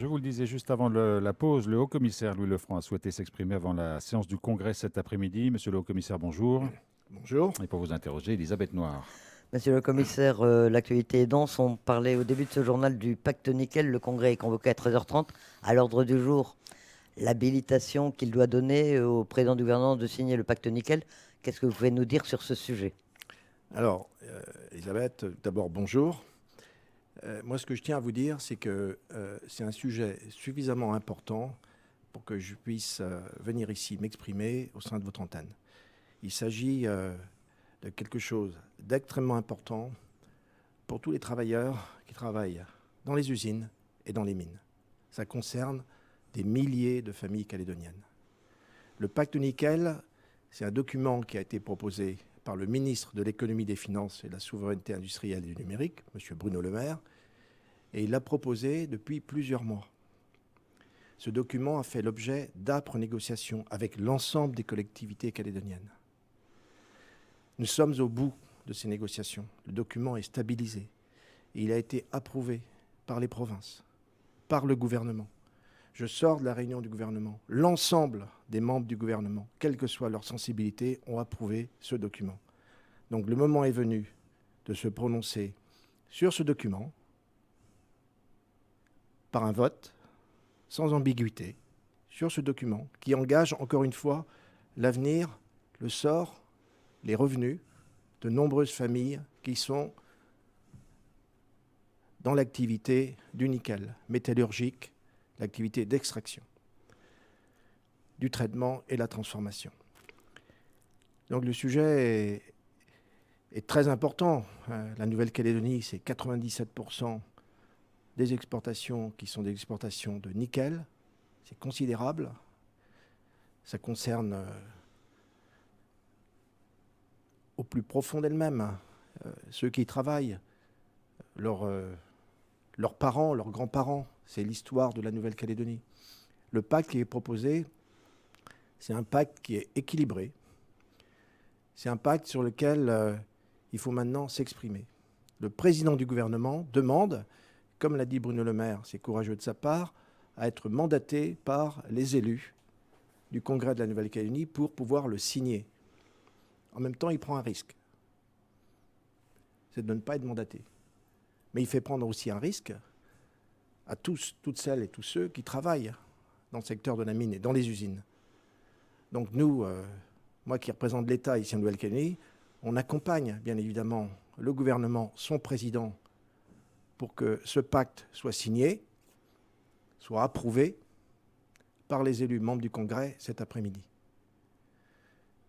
Je vous le disais juste avant la pause, le haut-commissaire Louis Lefranc a souhaité s'exprimer avant la séance du Congrès cet après-midi. Monsieur le haut-commissaire, bonjour. Bonjour. Et pour vous interroger, Elisabeth Noire. Monsieur le commissaire, l'actualité est dense. On parlait au début de ce journal du pacte nickel. Le congrès est convoqué à 13h30. À l'ordre du jour, l'habilitation qu'il doit donner au président du gouvernement de signer le pacte nickel. Qu'est-ce que vous pouvez nous dire sur ce sujet? Alors, Elisabeth, d'abord bonjour. Moi, ce que je tiens à vous dire, c'est que c'est un sujet suffisamment important pour que je puisse venir ici m'exprimer au sein de votre antenne. Il s'agit de quelque chose d'extrêmement important pour tous les travailleurs qui travaillent dans les usines et dans les mines. Ça concerne des milliers de familles calédoniennes. Le pacte nickel, c'est un document qui a été proposé par le ministre de l'économie, des finances et de la souveraineté industrielle et du numérique, M. Bruno Le Maire, et il l'a proposé depuis plusieurs mois. Ce document a fait l'objet d'âpres négociations avec l'ensemble des collectivités calédoniennes. Nous sommes au bout de ces négociations. Le document est stabilisé et il a été approuvé par les provinces, par le gouvernement. Je sors de la réunion du gouvernement. L'ensemble des membres du gouvernement, quelle que soit leur sensibilité, ont approuvé ce document. Donc le moment est venu de se prononcer sur ce document par un vote sans ambiguïté sur ce document qui engage encore une fois l'avenir, le sort, les revenus de nombreuses familles qui sont dans l'activité du nickel métallurgique, l'activité d'extraction, du traitement et la transformation. Donc le sujet est très important. La Nouvelle-Calédonie, c'est 97% des exportations qui sont des exportations de nickel. C'est considérable. Ça concerne au plus profond d'elle-même ceux qui y travaillent, leurs parents, leurs grands-parents. C'est l'histoire de la Nouvelle-Calédonie. Le pacte qui est proposé, c'est un pacte qui est équilibré. C'est un pacte sur lequel il faut maintenant s'exprimer. Le président du gouvernement demande, comme l'a dit Bruno Le Maire, c'est courageux de sa part, à être mandaté par les élus du Congrès de la Nouvelle-Calédonie pour pouvoir le signer. En même temps, il prend un risque. C'est de ne pas être mandaté. Mais il fait prendre aussi un risque à tous, toutes celles et tous ceux qui travaillent dans le secteur de la mine et dans les usines. Donc nous, moi qui représente l'État ici en Nouvelle-Calédonie, on accompagne bien évidemment le gouvernement, son président, pour que ce pacte soit signé, soit approuvé par les élus membres du Congrès cet après-midi.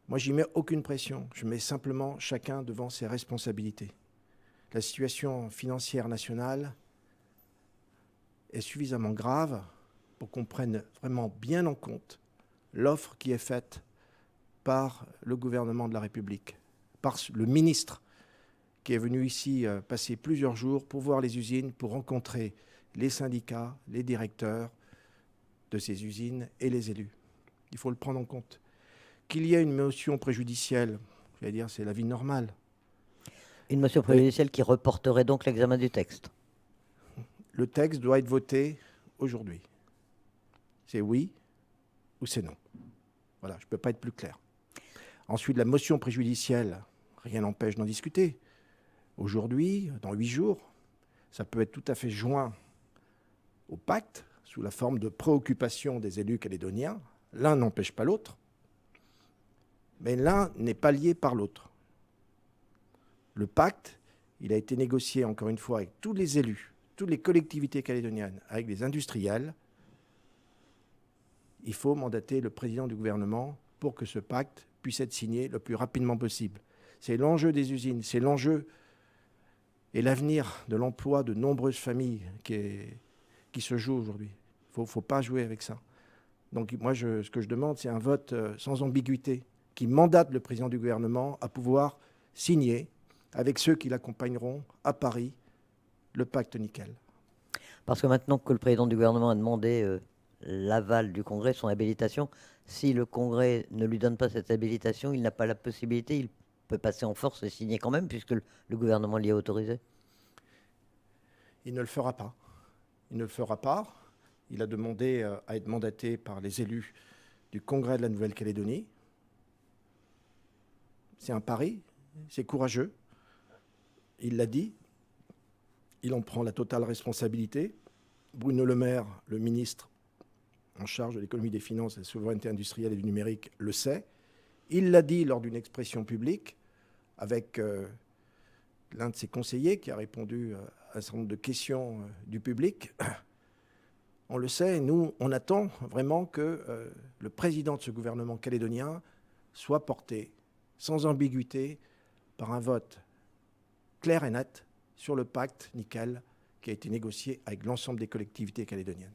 Moi, j'y mets aucune pression. Je mets simplement chacun devant ses responsabilités. La situation financière nationale est suffisamment grave pour qu'on prenne vraiment bien en compte l'offre qui est faite par le gouvernement de la République, par le ministre qui est venu ici passer plusieurs jours pour voir les usines, pour rencontrer les syndicats, les directeurs de ces usines et les élus. Il faut le prendre en compte. Qu'il y ait une motion préjudicielle, je vais dire, c'est la vie normale. Une motion préjudicielle qui reporterait donc l'examen du texte. Le texte doit être voté aujourd'hui. C'est oui ou c'est non. Voilà, je ne peux pas être plus clair. Ensuite, la motion préjudicielle, rien n'empêche d'en discuter. Aujourd'hui, dans 8 jours, ça peut être tout à fait joint au pacte, sous la forme de préoccupation des élus calédoniens. L'un n'empêche pas l'autre, mais l'un n'est pas lié par l'autre. Le pacte, il a été négocié encore une fois avec tous les élus, toutes les collectivités calédoniennes, avec les industriels. Il faut mandater le président du gouvernement pour que ce pacte puisse être signé le plus rapidement possible. C'est l'enjeu des usines, c'est l'enjeu et l'avenir de l'emploi de nombreuses familles qui se joue aujourd'hui. Il ne faut pas jouer avec ça. Donc moi, ce que je demande, c'est un vote sans ambiguïté qui mandate le président du gouvernement à pouvoir signer avec ceux qui l'accompagneront à Paris le pacte nickel. Parce que maintenant que le président du gouvernement a demandé l'aval du Congrès, son habilitation, si le Congrès ne lui donne pas cette habilitation, il n'a pas la possibilité, il peut passer en force et signer quand même, puisque le gouvernement l'y a autorisé. Il ne le fera pas. Il ne le fera pas. Il a demandé à être mandaté par les élus du Congrès de la Nouvelle-Calédonie. C'est un pari, c'est courageux. Il l'a dit, il en prend la totale responsabilité. Bruno Le Maire, le ministre en charge de l'économie, des finances, de la souveraineté industrielle et du numérique, le sait. Il l'a dit lors d'une expression publique avec l'un de ses conseillers qui a répondu à un certain nombre de questions du public. On le sait, nous, on attend vraiment que le président de ce gouvernement calédonien soit porté sans ambiguïté par un vote clair et net sur le pacte nickel qui a été négocié avec l'ensemble des collectivités calédoniennes.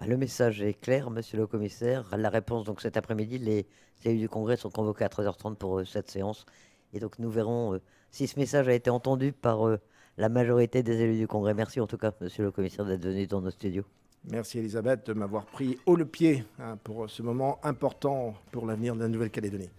Le message est clair, monsieur le commissaire. La réponse, donc cet après-midi, les élus du Congrès sont convoqués à 13h30 pour cette séance. Et donc nous verrons si ce message a été entendu par la majorité des élus du Congrès. Merci en tout cas, monsieur le commissaire, d'être venu dans nos studios. Merci Elisabeth de m'avoir pris haut le pied pour ce moment important pour l'avenir de la Nouvelle-Calédonie.